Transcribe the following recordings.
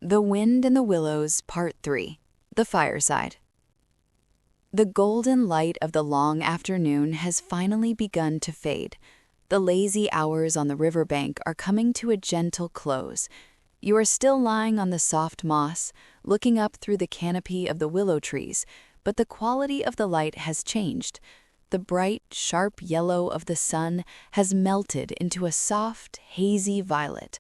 The Wind and the Willows, Part 3. The Fireside. The golden light of the long afternoon has finally begun to fade. The lazy hours on the riverbank are coming to a gentle close. You are still lying on the soft moss, looking up through the canopy of the willow trees, but the quality of the light has changed. The bright, sharp yellow of the sun has melted into a soft, hazy violet.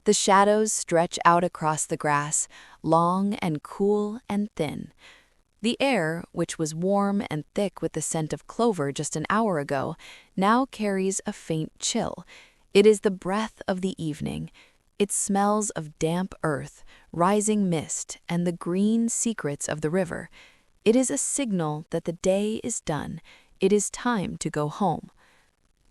The shadows stretch out across the grass, long and cool and thin. The air, which was warm and thick with the scent of clover just an hour ago, now carries a faint chill. It is the breath of the evening. It smells of damp earth, rising mist, and the green secrets of the river. It is a signal that the day is done. It is time to go home.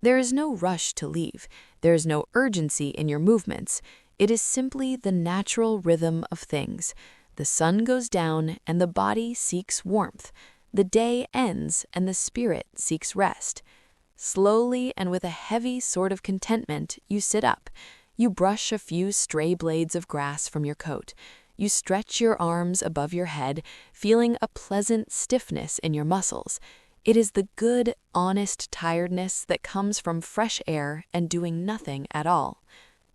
There is no rush to leave. There is no urgency in your movements. It is simply the natural rhythm of things. The sun goes down and the body seeks warmth. The day ends and the spirit seeks rest. Slowly and with a heavy sort of contentment, you sit up. You brush a few stray blades of grass from your coat. You stretch your arms above your head, feeling a pleasant stiffness in your muscles. It is the good, honest tiredness that comes from fresh air and doing nothing at all.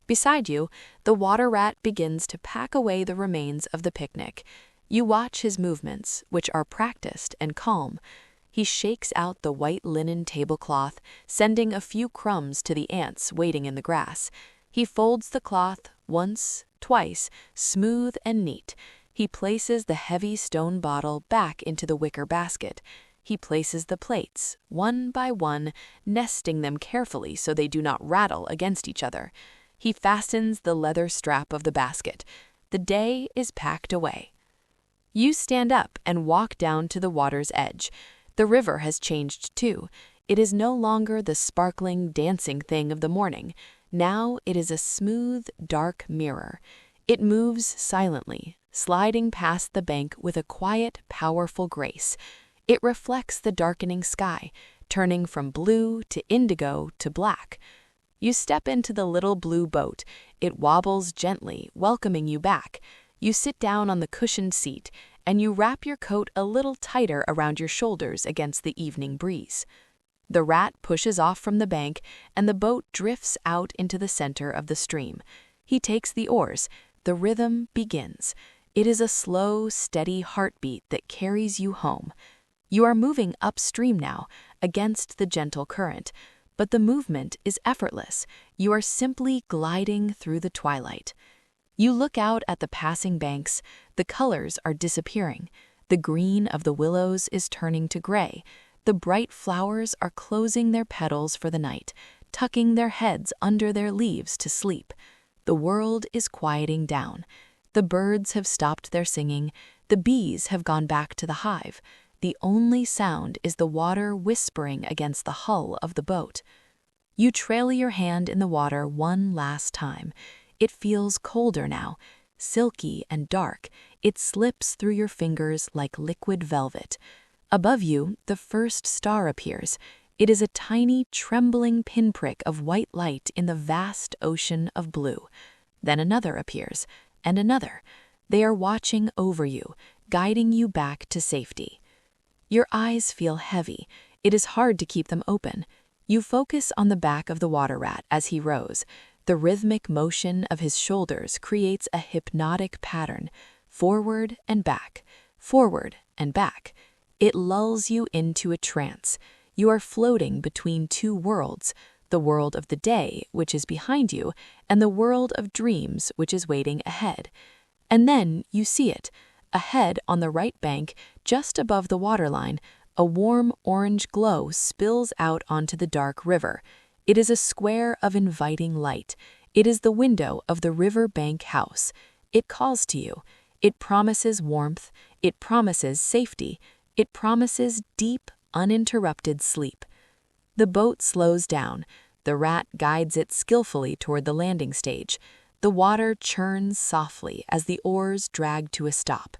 Beside you, the water rat begins to pack away the remains of the picnic. You watch his movements, which are practiced and calm. He shakes out the white linen tablecloth, sending a few crumbs to the ants waiting in the grass. He folds the cloth once, twice, smooth and neat. He places the heavy stone bottle back into the wicker basket. He places the plates, one by one, nesting them carefully so they do not rattle against each other. He fastens the leather strap of the basket. The day is packed away. You stand up and walk down to the water's edge. The river has changed too. It is no longer the sparkling, dancing thing of the morning. Now it is a smooth, dark mirror. It moves silently, sliding past the bank with a quiet, powerful grace. It reflects the darkening sky, turning from blue to indigo to black. You step into the little blue boat. It wobbles gently, welcoming you back. You sit down on the cushioned seat, and you wrap your coat a little tighter around your shoulders against the evening breeze. The rat pushes off from the bank, and the boat drifts out into the center of the stream. He takes the oars. The rhythm begins. It is a slow, steady heartbeat that carries you home. You are moving upstream now, against the gentle current, but the movement is effortless. You are simply gliding through the twilight. You look out at the passing banks. The colors are disappearing. The green of the willows is turning to gray. The bright flowers are closing their petals for the night, tucking their heads under their leaves to sleep. The world is quieting down. The birds have stopped their singing. The bees have gone back to the hive. The only sound is the water whispering against the hull of the boat. You trail your hand in the water one last time. It feels colder now, silky and dark. It slips through your fingers like liquid velvet. Above you, the first star appears. It is a tiny, trembling pinprick of white light in the vast ocean of blue. Then another appears, and another. They are watching over you, guiding you back to safety. Your eyes feel heavy. It is hard to keep them open. You focus on the back of the water rat as he rows. The rhythmic motion of his shoulders creates a hypnotic pattern, forward and back, forward and back. It lulls you into a trance. You are floating between two worlds, the world of the day, which is behind you, and the world of dreams, which is waiting ahead. And then you see it. Ahead on the right bank, just above the waterline, a warm orange glow spills out onto the dark river. It is a square of inviting light. It is the window of the river bank house. It calls to you. It promises warmth. It promises safety. It promises deep, uninterrupted sleep. The boat slows down. The rat guides it skillfully toward the landing stage. The water churns softly as the oars drag to a stop.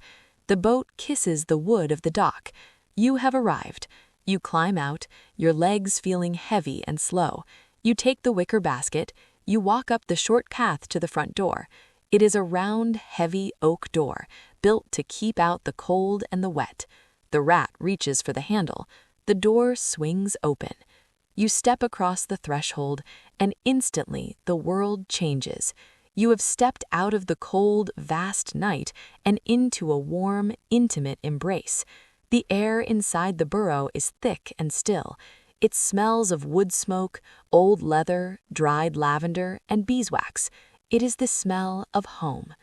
The boat kisses the wood of the dock. You have arrived. You climb out, your legs feeling heavy and slow. You take the wicker basket. You walk up the short path to the front door. It is a round, heavy oak door, built to keep out the cold and the wet. The rat reaches for the handle. The door swings open. You step across the threshold, and instantly the world changes. You have stepped out of the cold, vast night and into a warm, intimate embrace. The air inside the burrow is thick and still. It smells of wood smoke, old leather, dried lavender, and beeswax. It is the smell of home.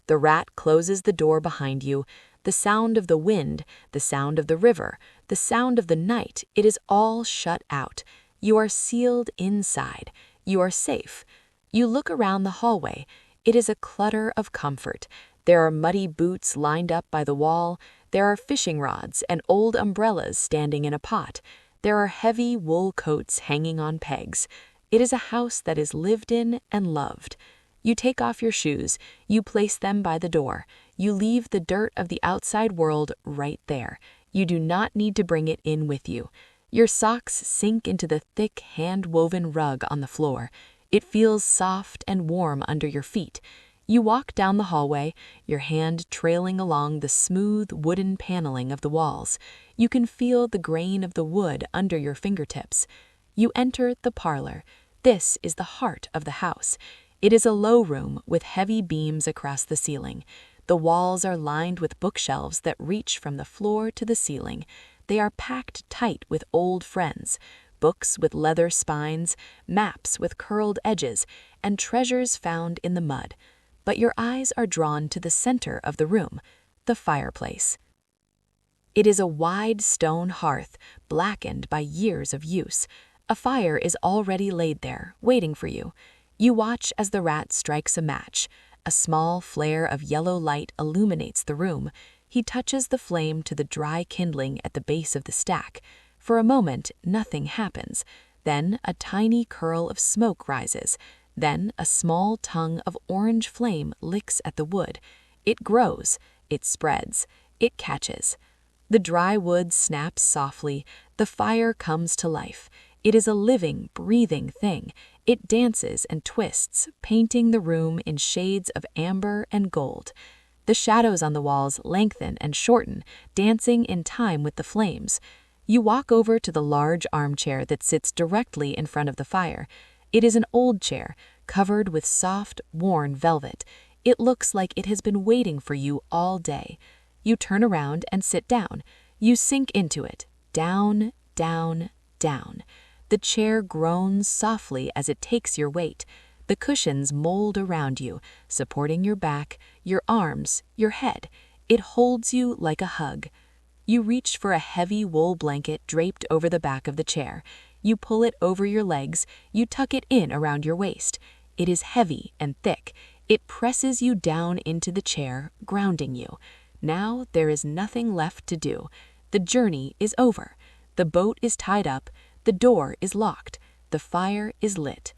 The rat closes the door behind you. The sound of the wind, the sound of the river, the sound of the night, it is all shut out. You are sealed inside. You are safe. You look around the hallway. It is a clutter of comfort. There are muddy boots lined up by the wall. There are fishing rods and old umbrellas standing in a pot. There are heavy wool coats hanging on pegs. It is a house that is lived in and loved. You take off your shoes. You place them by the door. You leave the dirt of the outside world right there. You do not need to bring it in with you. Your socks sink into the thick hand-woven rug on the floor. It feels soft and warm under your feet. You walk down the hallway, your hand trailing along the smooth wooden paneling of the walls. You can feel the grain of the wood under your fingertips. You enter the parlor. This is the heart of the house. It is a low room with heavy beams across the ceiling. The walls are lined with bookshelves that reach from the floor to the ceiling. They are packed tight with old friends, books with leather spines, maps with curled edges, and treasures found in the mud. But your eyes are drawn to the center of the room, the fireplace. It is a wide stone hearth, blackened by years of use. A fire is already laid there, waiting for you. You watch as the rat strikes a match. A small flare of yellow light illuminates the room. He touches the flame to the dry kindling at the base of the stack. For a moment, nothing happens. Then a tiny curl of smoke rises. Then a small tongue of orange flame licks at the wood. It grows, it spreads, it catches. The dry wood snaps softly. The fire comes to life. It is a living, breathing thing. It dances and twists, painting the room in shades of amber and gold. The shadows on the walls lengthen and shorten, dancing in time with the flames. You walk over to the large armchair that sits directly in front of the fire. It is an old chair, covered with soft, worn velvet. It looks like it has been waiting for you all day. You turn around and sit down. You sink into it, down, down, down. The chair groans softly as it takes your weight. The cushions mold around you, supporting your back, your arms, your head. It holds you like a hug. You reach for a heavy wool blanket draped over the back of the chair. You pull it over your legs. You tuck it in around your waist. It is heavy and thick. It presses you down into the chair, grounding you. Now there is nothing left to do. The journey is over. The boat is tied up. The door is locked. The fire is lit.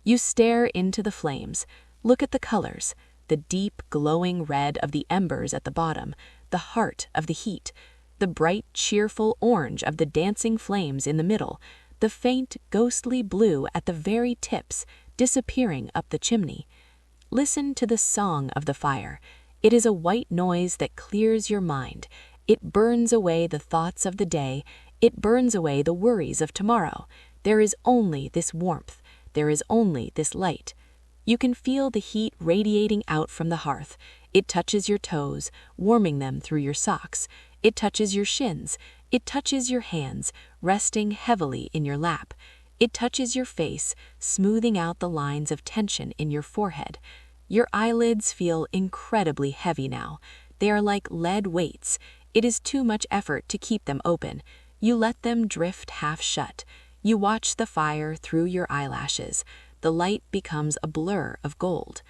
You stare into the flames. Look at the colors. The deep, glowing red of the embers at the bottom. The heart of the heat. The bright, cheerful orange of the dancing flames in the middle. The faint, ghostly blue at the very tips, disappearing up the chimney. Listen to the song of the fire. It is a white noise that clears your mind. It burns away the thoughts of the day. It burns away the worries of tomorrow. There is only this warmth. There is only this light. You can feel the heat radiating out from the hearth. It touches your toes, warming them through your socks. It touches your shins. It touches your hands, resting heavily in your lap. It touches your face, smoothing out the lines of tension in your forehead. Your eyelids feel incredibly heavy now. They are like lead weights. It is too much effort to keep them open. You let them drift half shut. You watch the fire through your eyelashes. The light becomes a blur of gold.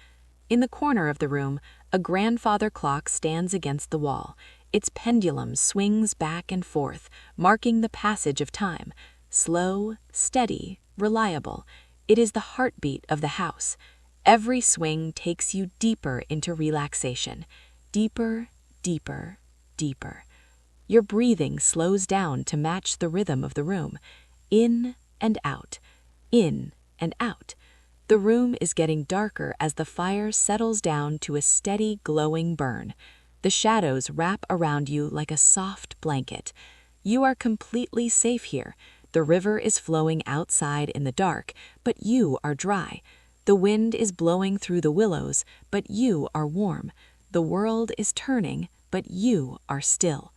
In the corner of the room, a grandfather clock stands against the wall. Its pendulum swings back and forth, marking the passage of time. Slow, steady, reliable. It is the heartbeat of the house. Every swing takes you deeper into relaxation. Deeper, deeper, deeper. Your breathing slows down to match the rhythm of the room. In and out. In and out. The room is getting darker as the fire settles down to a steady, glowing burn. The shadows wrap around you like a soft blanket. You are completely safe here. The river is flowing outside in the dark, but you are dry. The wind is blowing through the willows, but you are warm. The world is turning, but you are still.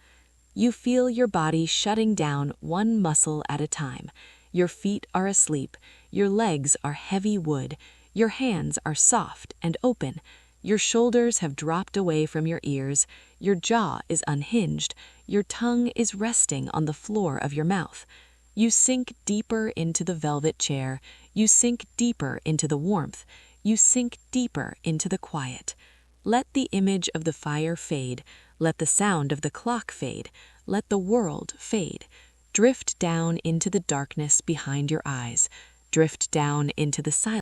You feel your body shutting down one muscle at a time. Your feet are asleep. Your legs are heavy wood. Your hands are soft and open. Your shoulders have dropped away from your ears. Your jaw is unhinged. Your tongue is resting on the floor of your mouth. You sink deeper into the velvet chair. You sink deeper into the warmth. You sink deeper into the quiet. Let the image of the fire fade. Let the sound of the clock fade. Let the world fade. Drift down into the darkness behind your eyes. Drift down into the silence.